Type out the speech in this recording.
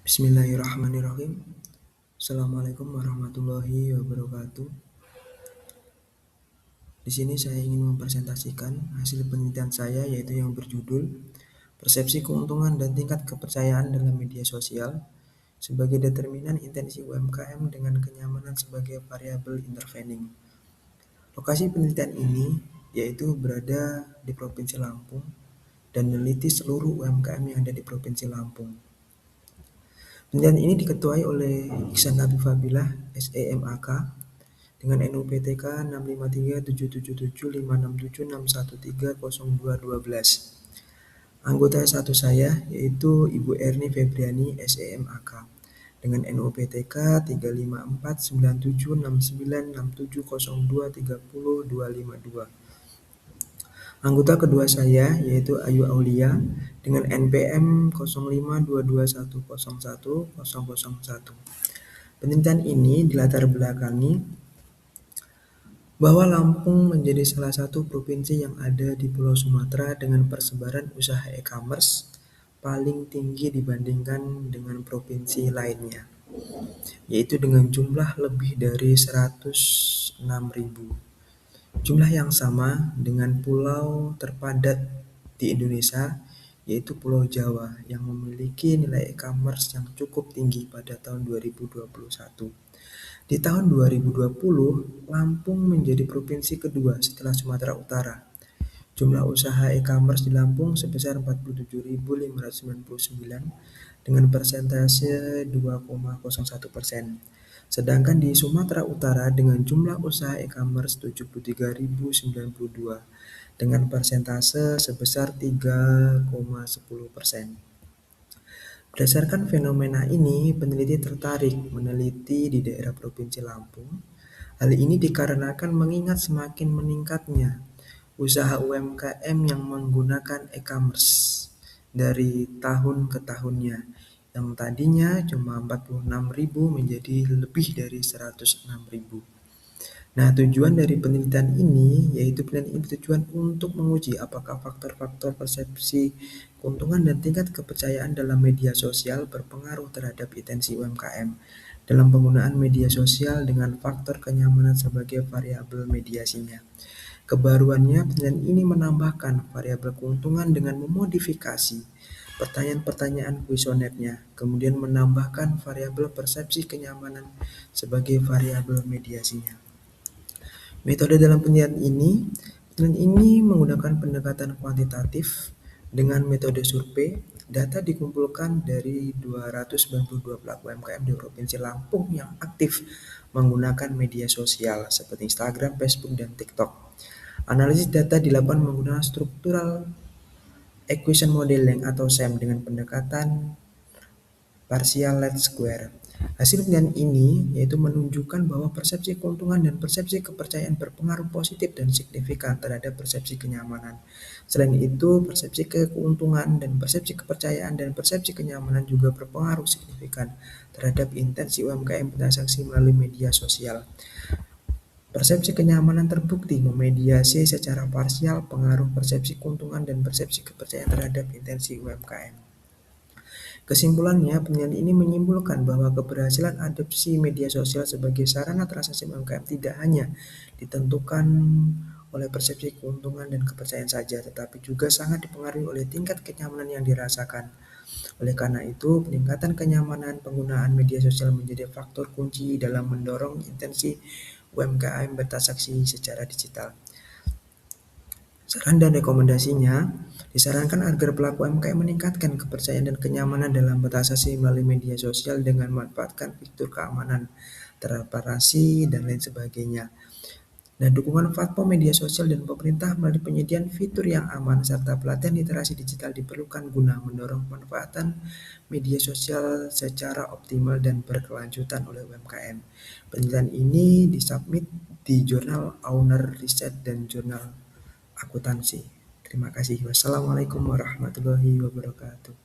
Bismillahirrahmanirrahim. Assalamualaikum warahmatullahi wabarakatuh. Di sini saya ingin mempresentasikan hasil penelitian saya yaitu yang berjudul Persepsi Keuntungan dan Tingkat Kepercayaan dalam Media Sosial sebagai determinan intensi UMKM dengan kenyamanan sebagai variabel intervening. Lokasi penelitian ini yaitu berada di Provinsi Lampung dan meneliti seluruh UMKM yang ada di Provinsi Lampung. Penelitian ini diketuai oleh Iksan Nabifabilah, SEMAK, dengan NUPTK 65376756761302212. Anggota satu saya yaitu Ibu Erni Febriani, SEMAK, dengan NUPTK 354976967023022. Anggota kedua saya yaitu Ayu Aulia dengan NPM 0522101001. Penelitian ini dilatar belakangi bahwa Lampung menjadi salah satu provinsi yang ada di Pulau Sumatera dengan persebaran usaha e-commerce paling tinggi dibandingkan dengan provinsi lainnya, yaitu dengan jumlah lebih dari 106.000. Jumlah yang sama dengan pulau terpadat di Indonesia, yaitu Pulau Jawa, yang memiliki nilai e-commerce yang cukup tinggi pada tahun 2021. Di tahun 2020, Lampung menjadi provinsi kedua setelah Sumatera Utara. Jumlah usaha e-commerce di Lampung sebesar 47.599 dengan persentase 2,01%. Sedangkan di Sumatera Utara dengan jumlah usaha e-commerce 73.092 dengan persentase sebesar 3,10%. Berdasarkan fenomena ini, peneliti tertarik meneliti di daerah Provinsi Lampung. Hal ini dikarenakan mengingat semakin meningkatnya usaha UMKM yang menggunakan e-commerce dari tahun ke tahunnya, yang tadinya cuma 46.000 menjadi lebih dari 106.000. Nah, tujuan dari penelitian ini yaitu penelitian ini bertujuan untuk menguji apakah faktor-faktor persepsi keuntungan dan tingkat kepercayaan dalam media sosial berpengaruh terhadap intensi UMKM dalam penggunaan media sosial dengan faktor kenyamanan sebagai variabel mediasinya. Kebaruannya, penelitian ini menambahkan variabel keuntungan dengan memodifikasi pertanyaan-pertanyaan kuesionernya, kemudian menambahkan variabel persepsi kenyamanan sebagai variabel mediasinya. Metode dalam penelitian ini menggunakan pendekatan kuantitatif dengan metode survei. Data dikumpulkan dari 292 pelaku UMKM di Provinsi Lampung yang aktif menggunakan media sosial seperti Instagram, Facebook, dan TikTok. Analisis data dilakukan menggunakan Structural Acquisition Modeling atau SAM dengan pendekatan Partial Least Square. Hasil penelitian ini yaitu menunjukkan bahwa persepsi keuntungan dan persepsi kepercayaan berpengaruh positif dan signifikan terhadap persepsi kenyamanan. Selain itu, persepsi keuntungan dan persepsi kepercayaan dan persepsi kenyamanan juga berpengaruh signifikan terhadap intensi UMKM bertransaksi melalui media sosial. Persepsi kenyamanan terbukti memediasi secara parsial pengaruh persepsi keuntungan dan persepsi kepercayaan terhadap intensi UMKM. Kesimpulannya, penelitian ini menyimpulkan bahwa keberhasilan adopsi media sosial sebagai sarana transaksi UMKM tidak hanya ditentukan oleh persepsi keuntungan dan kepercayaan saja, tetapi juga sangat dipengaruhi oleh tingkat kenyamanan yang dirasakan. Oleh karena itu, peningkatan kenyamanan penggunaan media sosial menjadi faktor kunci dalam mendorong intensi UMKM bertransaksi secara digital. Saran dan rekomendasinya, disarankan agar pelaku UMKM meningkatkan kepercayaan dan kenyamanan dalam bertransaksi melalui media sosial dengan memanfaatkan fitur keamanan, transparansi, dan lain sebagainya. Dan dukungan platform media sosial dan pemerintah melalui penyediaan fitur yang aman serta pelatihan literasi digital diperlukan guna mendorong pemanfaatan media sosial secara optimal dan berkelanjutan oleh UMKM. Penelitian ini disubmit di jurnal Owner Research dan jurnal akuntansi. Terima kasih. Wassalamualaikum warahmatullahi wabarakatuh.